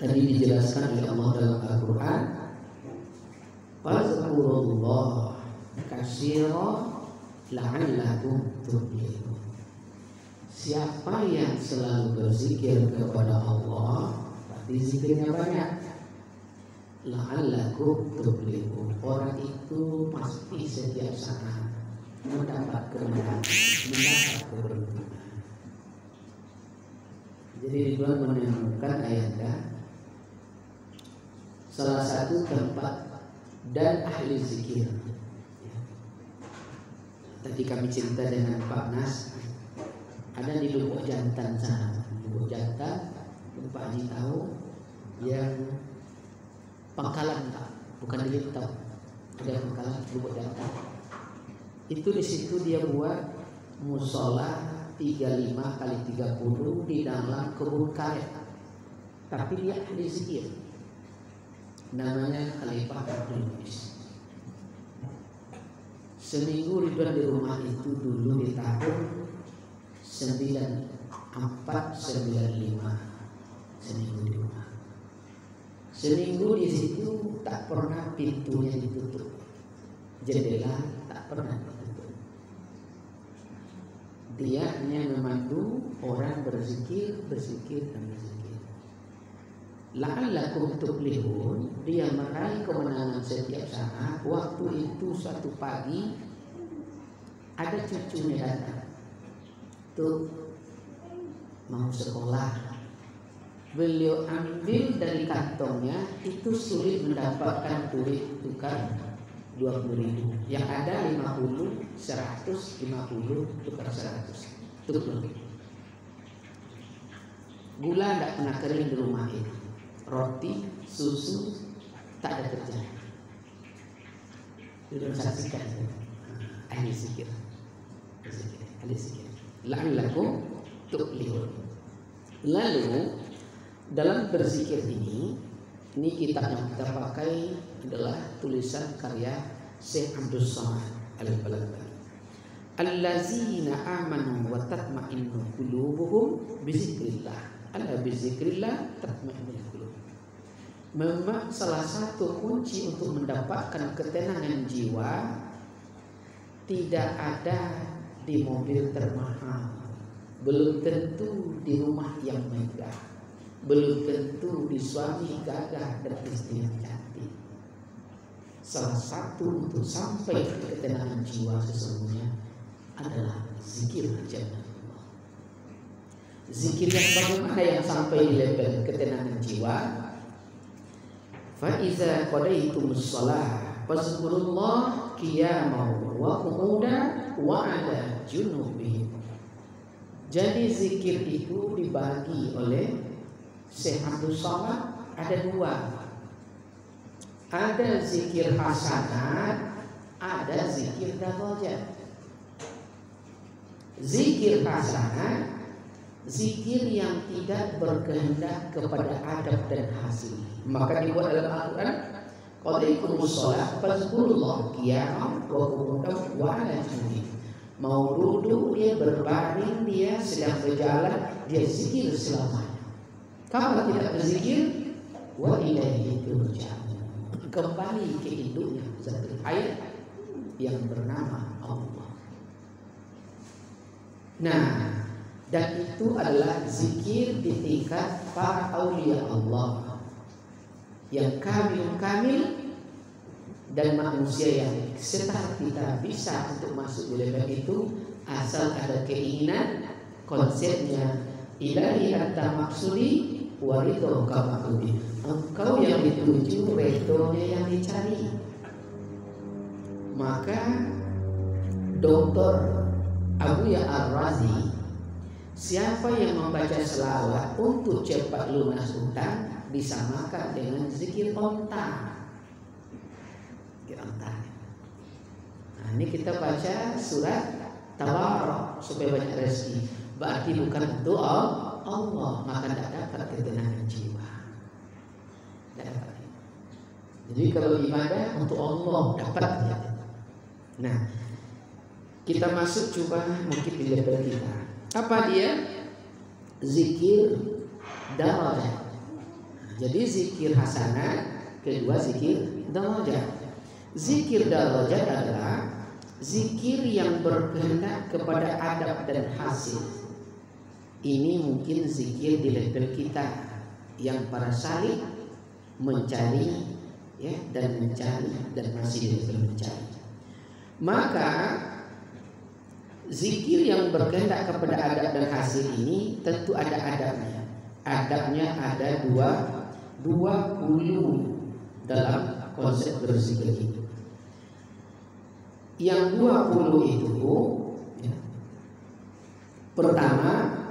tadi dijelaskan oleh Allah dalam Al-Quran, fazkurullah katsiran la'allakum tuflihun. Siapa yang selalu berzikir kepada Allah, berarti zikirnya banyak. La'allakum tuflihun, orang itu pasti setiap saat mendapat kemenangan, mendapat keberuntungan. Jadi Ridwan menemukan ayatnya salah satu tempat dan ahli zikir. Tadi kami cerita dengan Pak Nas, ada di Lubuk Jantan sana. Lubuk Jantan, Pak Haji tahu, yang Pangkalan, bukan di Lintau, ada Pangkalan Lubuk Jantan. Itu di situ dia buat musola 35 kali 30 di dalam kebun karet. Tapi dia ahli zikir. Namanya Khalifah Abdul Muiz. Seminggu Ridwan di rumah itu dulu di tahun 94-95. Seminggu di rumah. Seminggu di situ tak pernah pintunya ditutup, jendela tak pernah ditutup. Dia hanya memandu orang berzikir, berzikir dan berzikir. La'allakum tuflihun, dia meraih kemenangan setiap saat. Waktu itu suatu pagi ada cucunya datang, tuh mau sekolah. Beliau ambil dari kantongnya, itu sulit mendapatkan duit tukar 20.000. Yang ada 50, 100, 50 tukar 100. Tukar. Gula tidak pernah kering di rumah ini. Roti, susu, tak ada kerja. Sudah saksikan. Ahli zikir. Ahli zikir. La'allakum tuflihun. Lalu dalam berzikir ini kitab yang kita pakai adalah tulisan karya Syekh Abdul Somad Al-Balakhi. Allazina amanu wa tatma'innu qulubuhum bizikrillah. Ala bizikrillah tatma'innul qulub. Memang salah satu kunci untuk mendapatkan ketenangan jiwa tidak ada di mobil termahal, belum tentu di rumah yang megah, belum tentu di suami gagah dan istri yang cantik. Salah satu untuk sampai ke ketenangan jiwa sesungguhnya adalah zikir jannah Allah. Zikir yang bagaimana yang sampai di level ketenangan jiwa? Fa iza qadaytumus shalah fazkurullah qiyaman wa qu'udan wa 'ala junubihim. Jadi zikir itu dibagi oleh Syekh Abdul Somad ada dua. Ada zikir hasanat, ada zikir darajat. Zikir hasanat, zikir yang tidak berkehendak kepada adab dan hasil. Maka dibuat dalam Al-Quran, qadaytumus shalah fazkurullah qiyaman wa qu'udan wa 'ala junubihim. Mau duduk dia, berbaring dia, sedang berjalan dia zikir selamanya. Kalau tidak berzikir, wa ilaihi turja'un, kembali ke induknya zat hayat yang bernama Allah. Nah, dan itu adalah zikir di tingkat para aulia Allah yang kamil dan manusia yang setara kita bisa untuk masuk di level itu asal ada keinginan. Konsepnya ilahi anta maksudi waridho kamaudi, engkau yang dituju, redonya yang dicari. Maka Dr. Abu Ya Ar-Razi, siapa yang membaca selawat untuk cepat lunas utang disamakan dengan zikir onta. Nah, ini kita baca surat Tabarok supaya banyak rezeki. Berarti bukan untuk Allah, maka tidak dapat ketenangan jiwa. Tidak dapat. Jadi kalau ibadah untuk Allah dapat ya. Nah, kita masuk coba mungkin di level kita. Apa dia? Zikir darajat. jadi zikir hasanah, kedua zikir darajat. Zikir darajat adalah zikir yang berkehendak kepada adab dan hasil. Ini mungkin zikir di level kita yang para salih mencari ya, dan mencari dan masih di level mencari. Maka zikir yang berkehendak kepada adab dan hasil ini tentu ada adabnya. Adabnya ada 20 dalam konsep berzikir itu. Yang 20 itu ya, pertama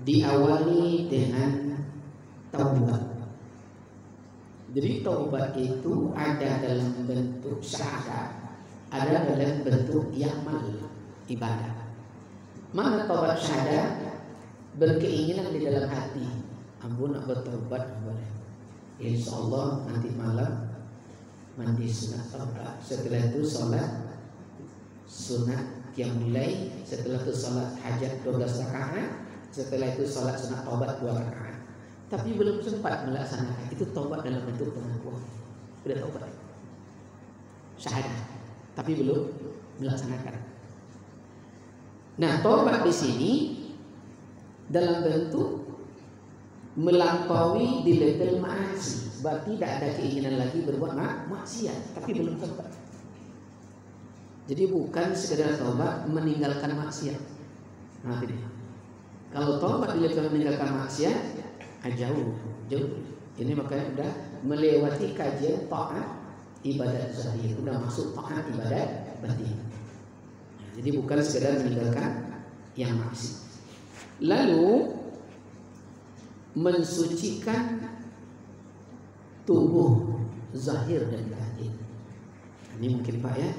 diawali dengan taubat. Jadi taubat itu ada dalam bentuk syahadat, ada dalam bentuk amal ibadah. Mana taubat syahadat? Berkeinginan di dalam hati, ampun nak bertaubat boleh. Insyaallah nanti malam mandi sunat taubat. Setelah itu sholat sunat qiyamul lail. Setelah itu sholat hajat 12 rakaat. Setelah itu sholat sunat taubat 2 rakaat. Tapi belum sempat melaksanakan. Itu taubat dalam bentuk pengakuan. Sudah taubat, syahadat, tapi belum melaksanakan. Nah, taubat di sini dalam bentuk melampaui di level maasi. Berarti tidak ada keinginan lagi berbuat maksiat, tapi belum sempat. Jadi bukan sekedar taubat meninggalkan maksiat. Nah, ini. Kalau taubat di level meninggalkan maksiat, jauh. Ini makanya sudah melewati kajian taat ibadat zahir, sudah masuk taat ibadat batin. Jadi bukan sekedar meninggalkan yang maksiat. Lalu mensucikan tubuh zahir dan batin. Ini mungkin Pak ya.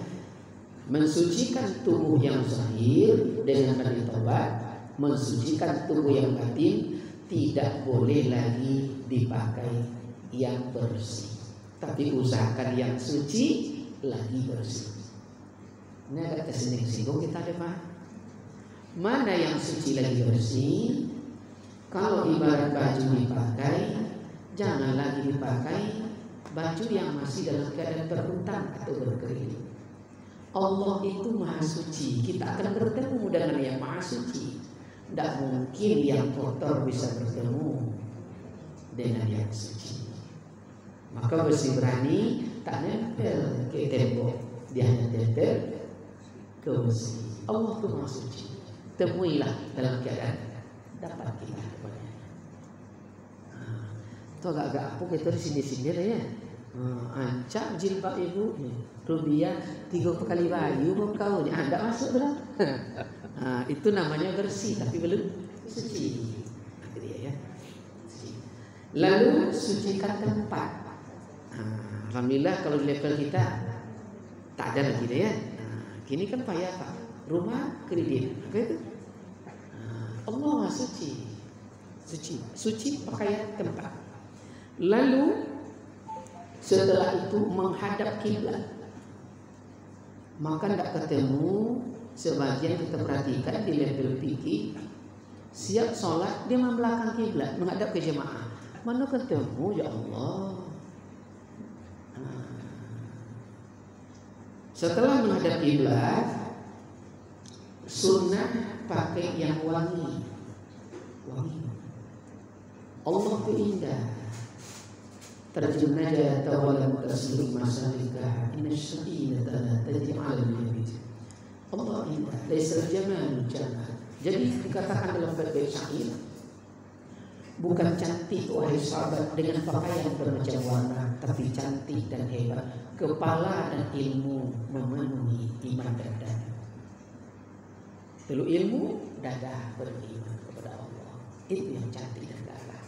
Mensucikan tubuh yang zahir dengan tadi taubat, mensucikan tubuh yang batin tidak boleh lagi dipakai yang bersih. Tapi usahakan yang suci lagi bersih. Ini agak kesinggung kita deh Pak. Mana yang suci lagi bersih? Kalau ibarat baju dipakai, jangan lagi dipakai baju yang masih dalam keadaan berhutang atau berkering. Allah itu maha suci. Kita akan bertemu dengan yang maha suci. Tidak mungkin yang kotor bisa bertemu dengan yang suci. Maka bersih berani tak nempel ke tembok, dia hanya tempel ke bersih. Allah itu maha suci. Temuilah dalam keadaan dapat kita kepadanya. Itu agak-agak apa kita di sini-sini ya. Ancak jilbab ibu Rubiah 3 kali bayu kau ni tidak masuk dalam. Itu namanya bersih tapi belum suci. Itu dia ya. Lalu sucikan tempat. Alhamdulillah kalau di level kita tak ada lagi deh ya. Kini kan payah Pak. Rumah kredit. Gitu. Allah Maha suci. Suci pakaian tempat. Lalu setelah itu menghadap kiblat. Maka tidak ketemu. Sebagian kita perhatikan di level fikih, siap sholat dia membelakang kiblat, menghadap ke jemaah. Mana ketemu ya Allah. Setelah menghadap kiblat, sunnah pakai yang wangi. Allah itu indah. Terjun aja tawalam taslim masalikah inna syai'ata la taj'al al-yabid. Allah indah, laisa jamal jamal. Jadi dikatakan dalam bait syair, bukan cantik wahai sahabat dengan pakaian bermacam warna, tapi cantik dan hebat. Kepala dan ilmu memenuhi iman dan dada. Lalu ilmu, dada beriman kepada Allah. Itu yang cantik dan gagah.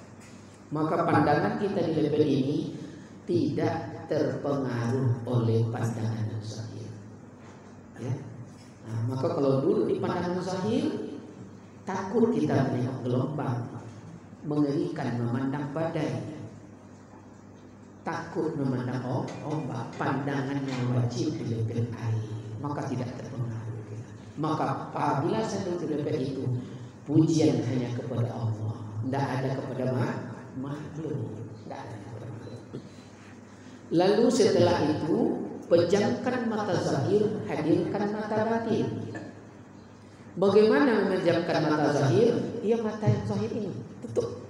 Maka pandangan kita di level ini tidak terpengaruh oleh pandangan zahir. Ya. Nah, maka kalau dulu di pandangan zahir, takut kita menengok gelombang, mengerikan memandang badai, takut memandang ombak, pandangan yang wajib di level air, maka tidak terpengaruh kita. Maka apabila saya di level itu, pujian hanya kepada Allah. tidak ada kepada makhluk. Tidak ada kepada makhluk. Lalu setelah itu pejamkan mata zahir, hadirkan mata batin. Bagaimana memejamkan mata zahir? Ya mata yang zahir ini tutup.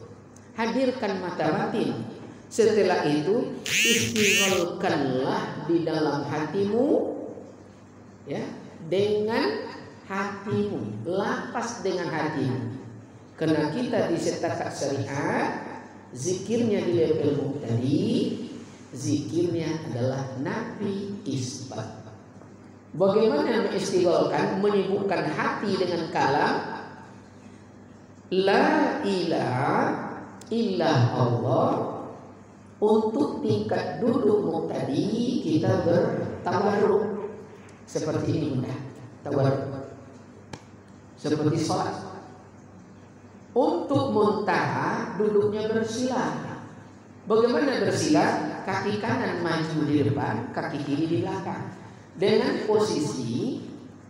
Hadirkan mata batin. Setelah itu istighalkanlah di dalam hatimu, ya, dengan hatimu, lapas dengan hatimu. Karena kita di setakat syariat, zikirnya di level muqtadi, zikirnya adalah nafi isbat. Bagaimana mengistighalkan, menyibukkan hati dengan kalam la ilaha illa Allah. Untuk tingkat duduk muqtadi kita bertawarruk seperti ini bunda, tawarruk seperti salat. Untuk muntaha duduknya bersila. Bagaimana bersila? Kaki kanan maju di depan, kaki kiri di belakang. Dengan posisi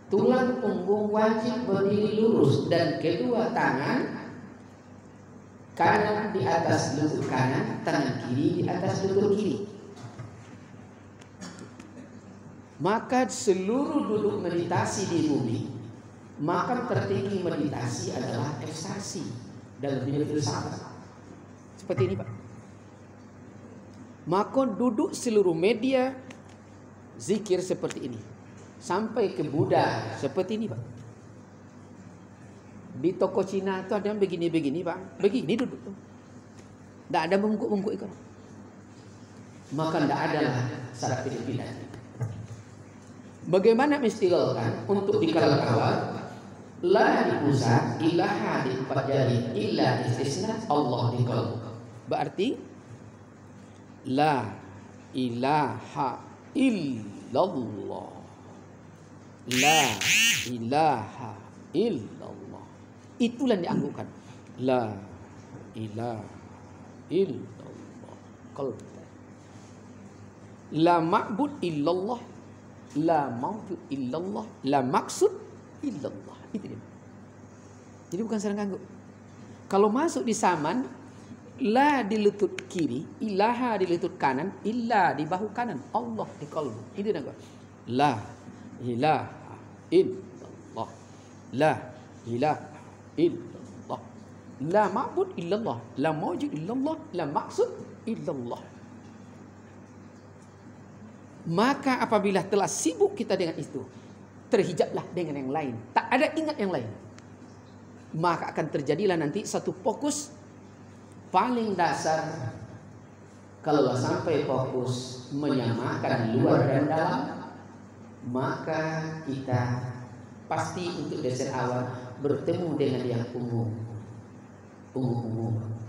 tulang punggung wajib berdiri lurus dan kedua tangan kanan di atas lutut kanan, tangan kiri di atas lutut kiri. Maka seluruh duduk meditasi di bumi, maka tertinggi meditasi adalah ekstasi dalam dunia filsafat. Seperti ini Pak. Maka duduk seluruh media zikir seperti ini. Sampai ke Buddha seperti ini Pak. Di toko Cina itu ada yang begini-begini Pak. Begini duduk tuh. Tidak ada bungkuk-bungkuk itu. Maka tidak ada lah syarat pindah. Bagaimana istighalkan? Untuk di kalam awal la di pusat, ilaha di empat jari, illa istisna, Allah di qalb. Berarti la ilaha illallah. La ilaha illallah. Itulah yang dianggukkan. La ilaha illallah. Qalb. La ma'bud illallah. La mawjud illallah. La maksud illallah. Itu dia. Jadi bukan sarang ganggu. Kalau masuk di saman, la di lutut kiri, ilaha di lutut kanan, illa di bahu kanan, Allah di qalb. Itu dia. La ilaha illallah. La ilaha illallah. La ma'bud illallah. La mawjud illallah. La maksud illallah. Maka apabila telah sibuk kita dengan itu, terhijablah dengan yang lain, tak ada ingat yang lain, maka akan terjadilah nanti satu fokus paling dasar. Kalau sampai fokus menyamakan luar dan dalam, maka kita pasti untuk dasar awal bertemu dengan yang ungu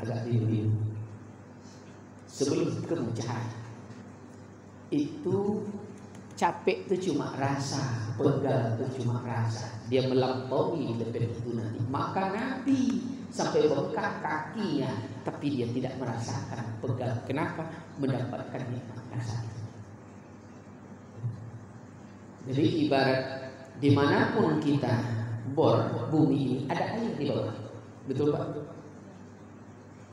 agak biru-biru sebelum ketemu cahaya. Itu capek itu cuma rasa, pegal itu cuma rasa. Dia melampaui level itu nanti. Maka Nabi sampai bengkak kakinya, tapi dia tidak merasakan pegal. Kenapa? Mendapatkan nikmat rasa itu. Jadi ibarat dimanapun kita bor bumi ini ada air di bawah, betul Pak?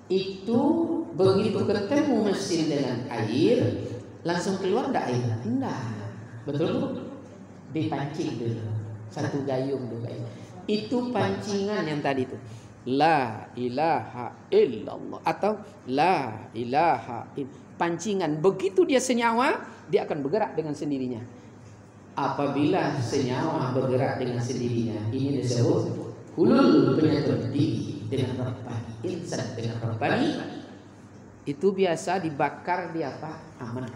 Itu begitu ketemu mesin dengan air, langsung keluar enggak air? Enggak. Betul? Dipancing dulu. Satu gayung dulu. Itu pancingan yang tadi itu. La ilaha illallah atau la ilaha illallah. Pancingan. Begitu dia senyawa, dia akan bergerak dengan sendirinya. Apabila senyawa bergerak dengan sendirinya, ini disebut hulul penyatu diri dengan Rabbani. Insan dengan Rabbani itu biasa dibakar di apa? Aman.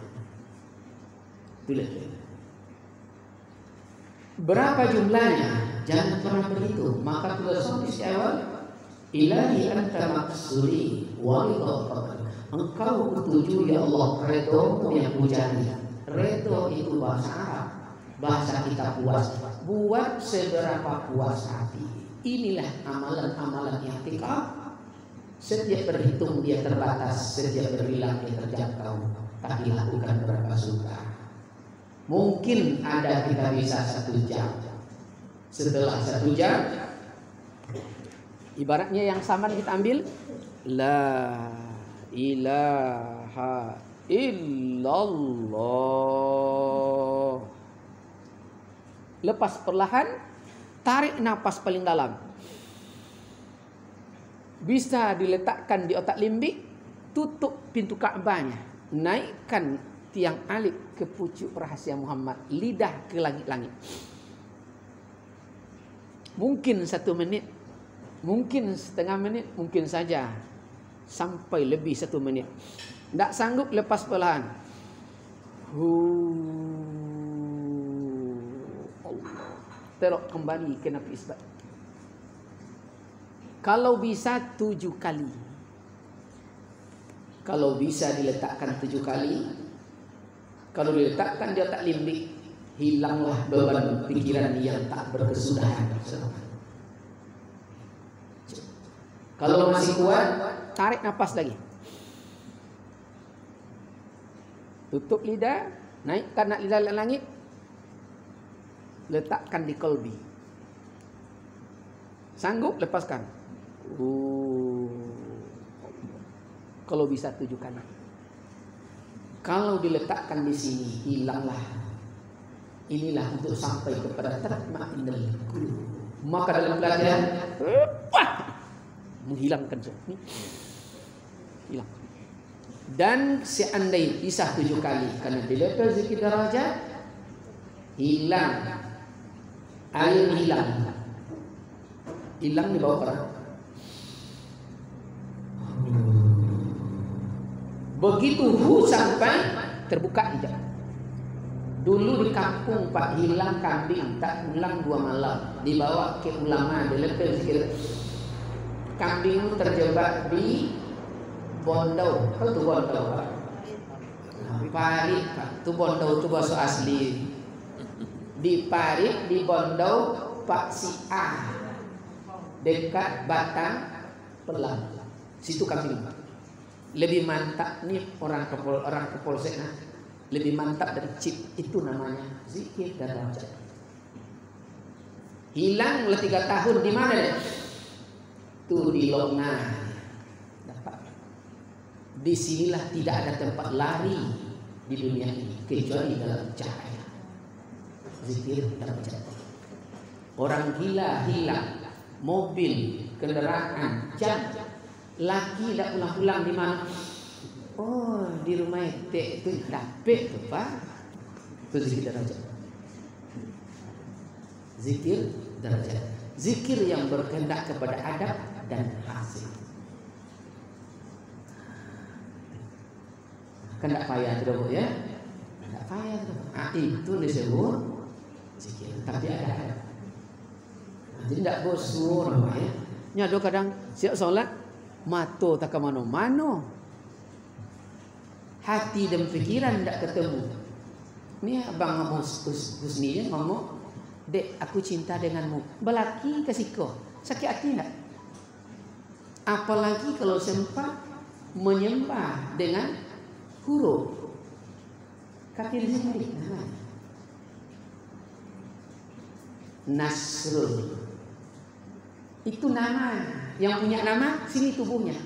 Berapa jumlahnya? Jangan pernah berhitung. Maka filosofis awal, ilahi anta maksudi walidha. Engkau kutuju ya Allah, redomu yang kujari. Redo itu bahasa Arab, bahasa kita puas. Buat seberapa puas hati. Inilah amalan-amalan yang tikam. Setiap berhitung dia terbatas, setiap berbilang dia terjangkau. Tapi lakukan berapa suka. Mungkin ada kita bisa 1 jam. Setelah 1 jam, ibaratnya yang saman kita ambil, La ilaha illallah. Lepas perlahan, tarik napas paling dalam. Bisa diletakkan di otak limbik, tutup pintu Ka'bahnya, naikkan tiang alif ke pucuk rahasia Muhammad, lidah ke langit-langit. Mungkin 1 menit, mungkin setengah menit, mungkin saja sampai lebih 1 menit. Tak sanggup, lepas perlahan. Allah. Terok kembali ke Nabi Isbat. Kalau bisa 7 kali. Kalau bisa diletakkan 7 kali. Kalau diletakkan di otak limbik, hilanglah beban pikiran yang tak berkesudahan. Kalau masih kuat, tarik napas lagi. Tutup lidah, naikkan lidah langit, letakkan di kolbi. Sanggup, lepaskan. Kalau bisa 7 kali. Kalau diletakkan di sini, hilanglah. Inilah untuk sampai kepada tatma'innul qulub. Maka dalam pelajaran menghilangkan ini. Hilang. Dan seandainya bisa 7 kali, karena di level zikir darajat hilang, air hilang di bawah orang. Begitu sampai terbuka hijab. Dulu di kampung Pak, hilang kambing tak pulang 2 malam, dibawa ke ulama di level zikir. Kambing terjebak di Bondau, tahu tuh Bondau Pak? Parit Pak, tuh Bondau tuh bahasa asli. Di Parit, di Bondau Pak si A, dekat Batang Pelang. Situ kambing Pak. Lebih mantap nih orang kepolsek, lebih mantap dari chip. Itu namanya zikir darajat. Hilang 3 tahun di mana deh? Tuh di Longna. Dapat. Disinilah tidak ada tempat lari di dunia ini kecuali dalam cahaya zikir darajat. Orang gila hilang, mobil, kendaraan, jam. Laki tak pulang-pulang di mana? Oh, di rumah itu dapet tuh Pak. Itu zikir darajat. Zikir darajat. Zikir yang berkehendak kepada adab dan hasil. Kan tak payah tidak ya? Tak payah tidak. Itu disebut zikir. Tapi ada. Jadi tidak bosan ya. Nyado kadang siap solat. Mato tak ke mano-mano, hati dan pikiran tidak ketemu. Ini abang Husni ngomong, dek aku cinta denganmu, belaki kasih kau, sakit hati tidak? Apalagi kalau sempat menyembah dengan huruf kaki sendiri. Nasrul itu nama, yang punya nama sini tubuhnya.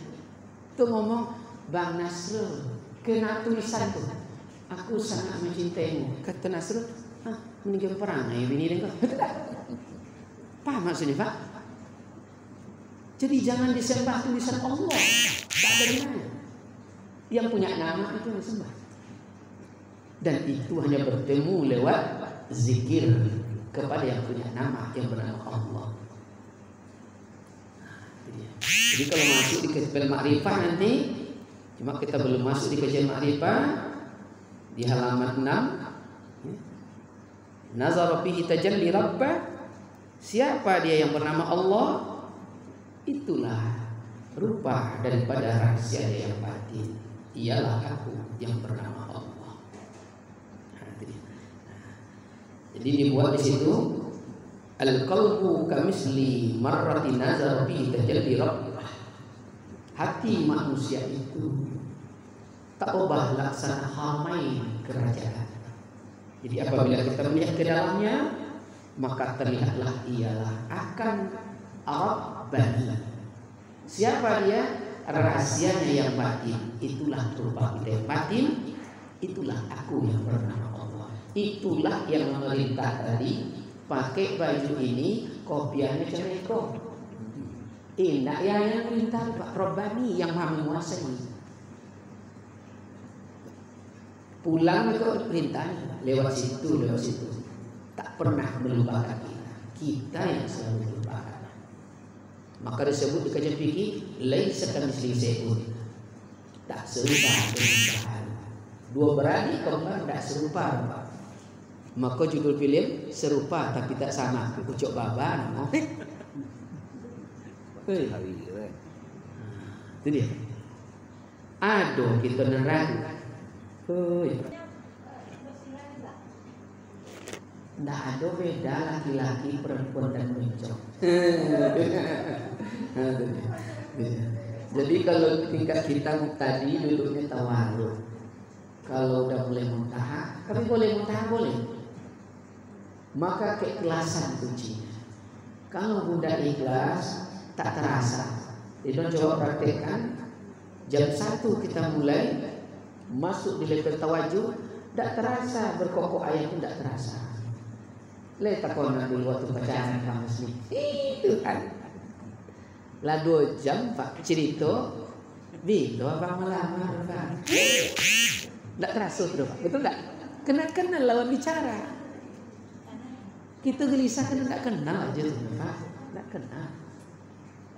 Tuh ngomong, Bang Nasrul, kena tulisan tuh, aku sangat mencintaimu. Kata Nasrul, meninggal perang ya bini dengan kau. Paham maksudnya Pak? Jadi jangan disembah tulisan Allah. Tak dari mana. Yang punya nama itu disembah. Dan itu hanya bertemu lewat zikir kepada yang punya nama yang bernama Allah. Jadi kalau masuk di kajian Ma'rifah nanti, cuma kita belum masuk di kajian Ma'rifah di halaman 6. Nazara fihi tajalli rabbah, siapa dia yang bernama Allah, itulah rupa daripada rahasia yang batin, ialah aku yang bernama Allah. Jadi dibuat di situ al-qalbu kamisli marrati nazar fi tajalli rabbah. Hati manusia itu tak ubah laksana hamai kerajaan. Jadi apabila kita melihat ke dalamnya, maka terlihatlah ialah akan Rabbani. Siapa dia? rahasianya yang batin. Itulah rupa kita yang batin. Itulah aku yang bernama Allah. Itulah yang memerintah tadi. Pakai baju ini, kopiannya cereko. Indah yang memerintah Pak Robbani yang maha menguasai. Pulang itu perintahnya lewat situ. Tak pernah melupakan kita. Kita yang selalu melupakan. Maka disebut di kajian fikih laisa kamitslihi syai'un. Tak serupa dengan Tuhan. Dua beradik kembar tak serupa. Maka judul film serupa tapi tak sama. Pucuk baba nama. Itu dia. Aduh kita neraka. Nggak ada beda laki-laki, perempuan dan bencong. Jadi kalau tingkat kita tadi duduknya tawaruk. Kalau udah mulai muntaha, tapi boleh muntaha boleh. Maka keikhlasan kuncinya. Kalau budak ikhlas tak terasa. Jadi coba praktekkan. Jam 1 kita mulai masuk di level tawajuh, tak terasa berkokok ayat pun tak terasa. Letak kona dulu waktu pacaran kamu sini. Itu kan. Lah 2 jam Pak cerita, bila abang melamar Pak. Tak terasa tu Pak. Betul tak? Kena lawan bicara. Kita gelisah kena tak kenal aja tu Pak. Tak kenal.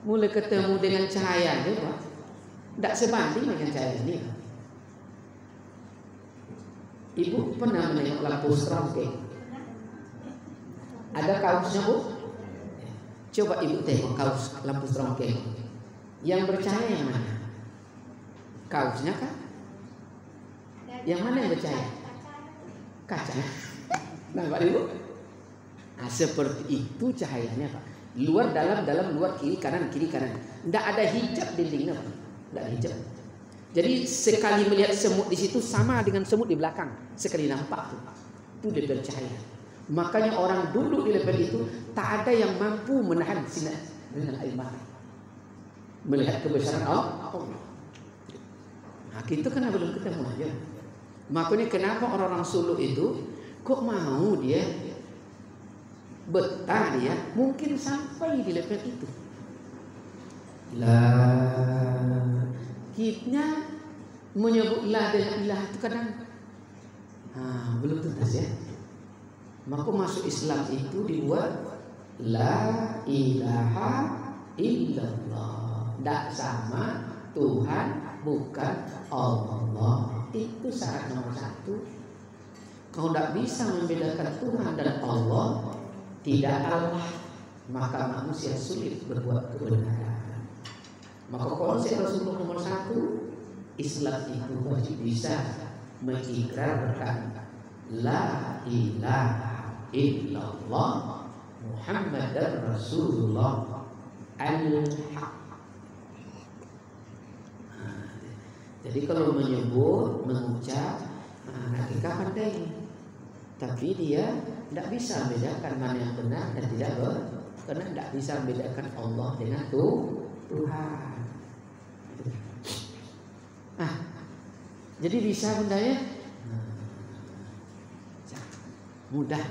Mulai ketemu dengan cahaya dia Pak. Tak sebanding dengan cahaya ini. Ibu pernah menengok lampu strongkeng? Ada kaosnya Bu? Coba ibu tengok kaos lampu strongkeng. Yang bercahaya yang mana? Kaosnya kah? Yang mana yang bercahaya? Kaca. Nampak ibu? Nah, seperti itu cahayanya Pak. Luar dalam luar kiri kanan. Tidak ada hijab dindingnya Pak. Tidak ada hijab. Jadi sekali melihat semut di situ sama dengan semut di belakang. Sekali nampak tuh. Itu dia bercahaya. Makanya orang duduk di level itu tak ada yang mampu menahan sinar dengan air mata. Melihat kebesaran Allah. Nah, kita kan belum ketemu aja. Makanya kenapa orang-orang suluk itu kok mau dia betah dia mungkin sampai di level itu. Lah kita menyebut la dan ilah itu kadang belum tuntas ya. Maka masuk Islam itu dibuat la ilaha illallah. Tak sama Tuhan bukan Allah. Itu syarat nomor 1. Kau tak bisa membedakan Tuhan dan Allah, tidak Allah, maka manusia sulit berbuat kebenaran. Maka konsep Rasulullah nomor 1, Islam itu wajib bisa mengikrarkan la ilaha illallah Muhammadar Rasulullah al-haq. Jadi kalau menyebut, mengucap, kita pandai, tapi dia tidak bisa membedakan mana yang benar dan tidak benar, karena tidak bisa membedakan Allah dengan Tuhan. Jadi bisa benda ya? Mudah.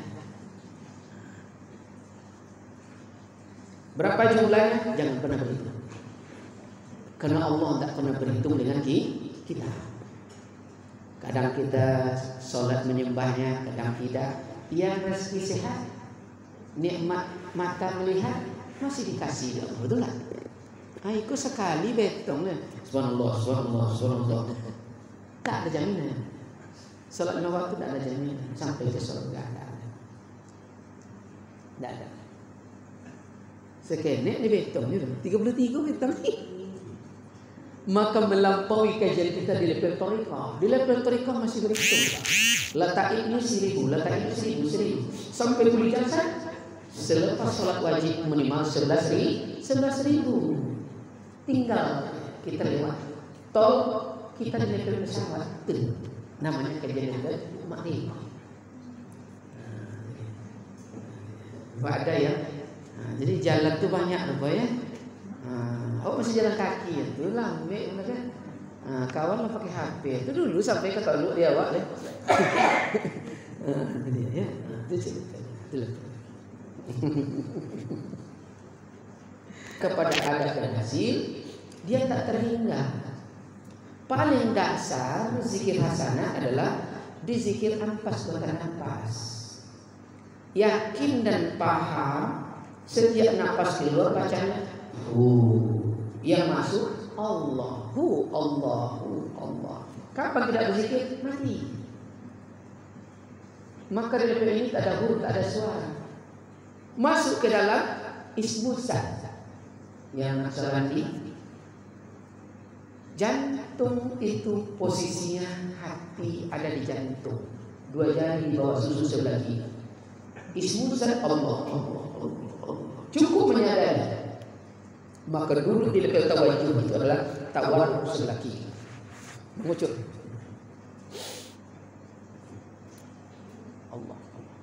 Berapa jumlahnya? Jangan pernah berhitung. Karena Allah tidak pernah berhitung dengan kita. Kadang kita sholat menyembahnya, kadang tidak. Yang rezeki sehat, nikmat mata melihat masih dikasih Allah, betul tak? Aku sekali betong ya. Subhanallah. Tak ada jaminan. Salat 5 waktu tak ada jaminan sampai ke surga. Tak ada. Sekenek ni betong ni 33 betong ni. Maka melampaui kajian kita di level torikah. Di level torikah masih berhitung. Lataib ni 1000, lataib 1000. Sampai beli jasa selepas salat wajib minimal 11.000. Tinggal kita lewat tol, kita di level pesawat. Namanya kajian level makrifah. Ada ya. Jadi jalan tu banyak apa ya. Oh masih jalan kaki itu lambe kan. Kawan lah pakai HP itu dulu sampai ke Toluk dia awak deh. Dia ya. Itu ceritanya. Kepada adat dan hasil dia tak terhingga. Paling dasar zikir hasanah adalah dizikir ampas bukan nafas. Yakin dan paham setiap nafas keluar bacanya yang masuk Allahu Allahu Allah. Kapan tidak berzikir? Mati. Maka dari ini tak ada huruf, tak ada suara. Masuk ke dalam ismusan yang Nasrani. Jantung itu posisinya hati ada di jantung. Dua jari di bawah susu sebelah kiri. Ismusan Allah, Allah, Allah, Allah. Cukup menyadari. Maka dulu di level tawajuh itu adalah tawarruk sebelah kiri. Mengucur. Allah, Allah.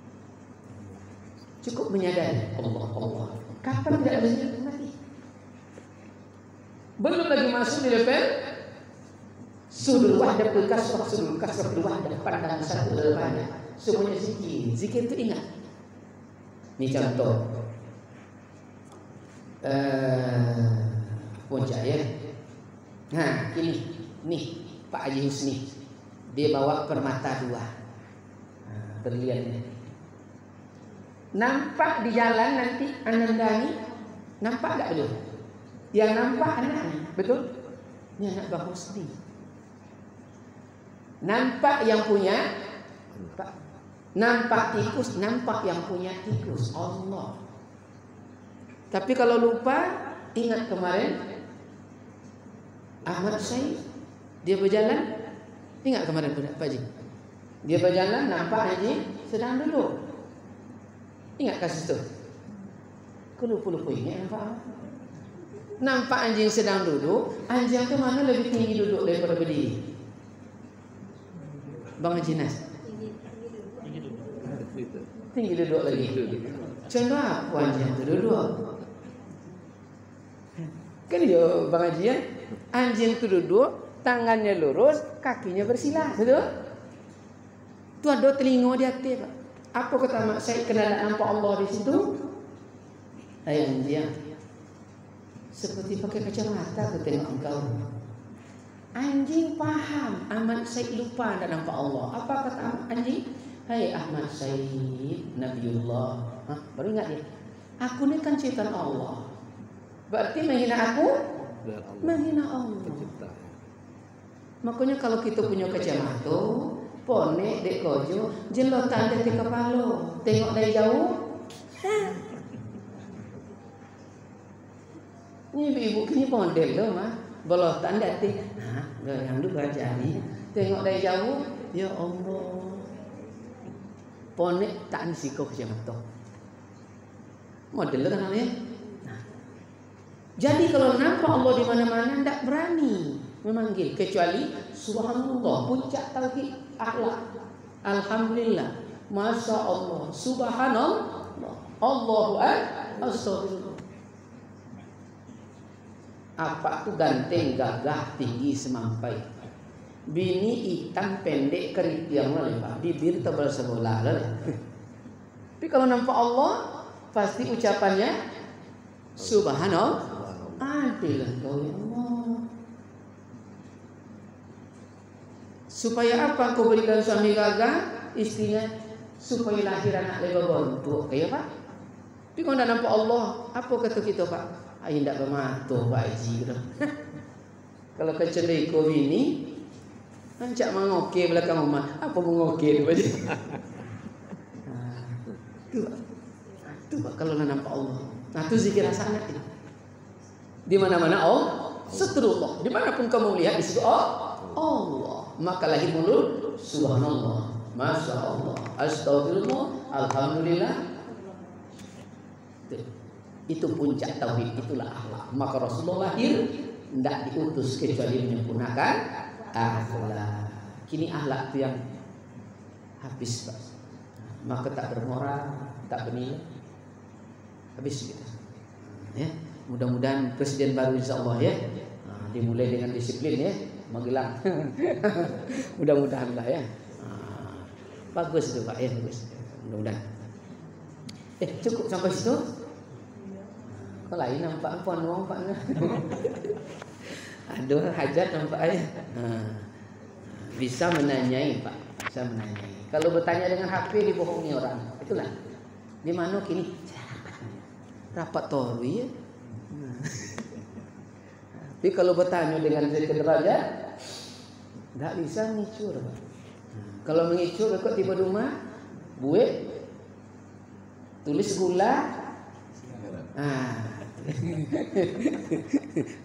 Cukup menyadari Allah, Allah. Kapan tidak berzikir mati? Belum lagi masuk di level sudul wahdatul kasrah, sudul kasrah wahdah, pandangan satu depannya. Semuanya zikir. Zikir itu ingat. Ini contoh. Puncak ya. Nah, nih Pak Haji Husni. Dia bawa permata dua. Terlihat ini. Nampak di jalan nanti Anandani, nampak enggak belum? Yang nampak anaknya, betul? Ini anak Bang Husni. Nampak yang punya, nampak tikus, nampak yang punya tikus Allah. Tapi kalau lupa, ingat kemarin Ahmad Syed dia berjalan, ingat kemarin Pak Haji. Dia berjalan nampak Haji sedang duduk. Ingat kasus itu? Lupa ingat nampak apa? Nampak anjing sedang duduk. Anjing itu mana lebih tinggi duduk daripada berdiri? Bang Haji Nas. Tinggi duduk lagi. Contoh apa anjing itu duduk? Kan dia Bang Haji ya. Anjing itu duduk, tangannya lurus, kakinya bersila, betul? Itu ada telinga di hati, Pak. Apa kata mak saya kena nampak Allah di situ? Ayah anjing. Seperti pakai kacamata aku tengok engkau. Anjing paham, Ahmad Syed lupa dan nampak Allah. Apa kata anjing? Hai Ahmad Syed, Nabiullah. Baru ingat dia. Aku ni kan ciptaan Allah. Berarti menghina aku? Menghina Allah. Makanya kalau kita punya kacamata, ponek dek kojo, jelotan dari kepala, tengok dari jauh. Ini ibu kini model loh mah, bolotan dati, yang dulu baca ni, tengok dari jauh, ya Allah, ponek tak nisiko kacamata, model kan namanya. Nah, jadi kalau nampak Allah di mana-mana, tidak berani memanggil kecuali Subhanallah, puncak tauhid akhlak, Alhamdulillah, Masya Allah, Subhanallah, Allahu Akbar, Astagfirullah. Apa tu ganteng, gagah, tinggi, semampai. Bini hitam, pendek, keriting lebar, bibir tebal sebelah. Tapi kalau nampak Allah, pasti ucapannya Subhanallah. Adil engkau ya Allah. Supaya apa kau berikan suami gagah, istrinya supaya lahir anak lebar bontuk, kayak Pak. Tapi kalau tidak nampak Allah, apa kata kita Pak? Ayo tidak bermatuh Pak Haji. Kalau kecelai kau bini, ancak mengoke belakang rumah. Apa mengoke tu Pak Haji? Itu Pak kalau nampak Allah. Nah itu zikir hasanah itu. Di mana-mana Allah, seterusnya. Dimanapun kamu lihat di situ Allah. Maka lahir mulut Subhanallah, Masya Allah, Astagfirullah, Alhamdulillah. Itu puncak tauhid, itulah akhlak. Maka Rasulullah lahir tidak diutus kecuali menyempurnakan akhlak. Kini akhlak itu yang habis Pak. Maka tak bermoral, tak bernilai, habis gitu. Ya. Mudah-mudahan presiden baru insya Allah ya. Dimulai dengan disiplin ya, Magelang. Mudah-mudahan lah ya. Bagus itu Pak ya, bagus. Mudah-mudahan. Cukup sampai situ. Kok lain nampak apa Pak? Aduh hajat nampak ya. Bisa menanyai Pak, bisa menanyai. Kalau bertanya dengan HP dibohongi orang, itulah. Di mana kini? Rapat torwi ya. Tapi kalau bertanya dengan sederajat, tidak bisa mengicur. Kalau mengicur, kok tiba rumah, buat tulis gula.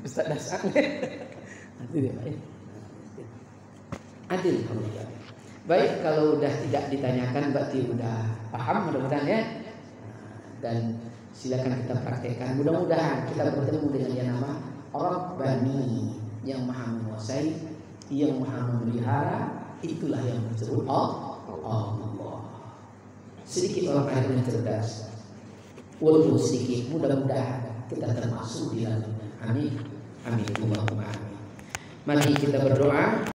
Ustaz dasar. Adil. Baik, kalau udah tidak ditanyakan berarti udah paham mudah-mudahan ya. Dan silakan kita praktekkan. Mudah-mudahan kita bertemu dengan yang nama Rabbani, yang maha menguasai, yang maha memelihara. Itulah yang disebut Allah. Sedikit orang alim yang cerdas, walaupun sedikit, mudah-mudahan kita termasuk di dalamnya. Amin. Amin. Allahumma amin. Mari kita berdoa.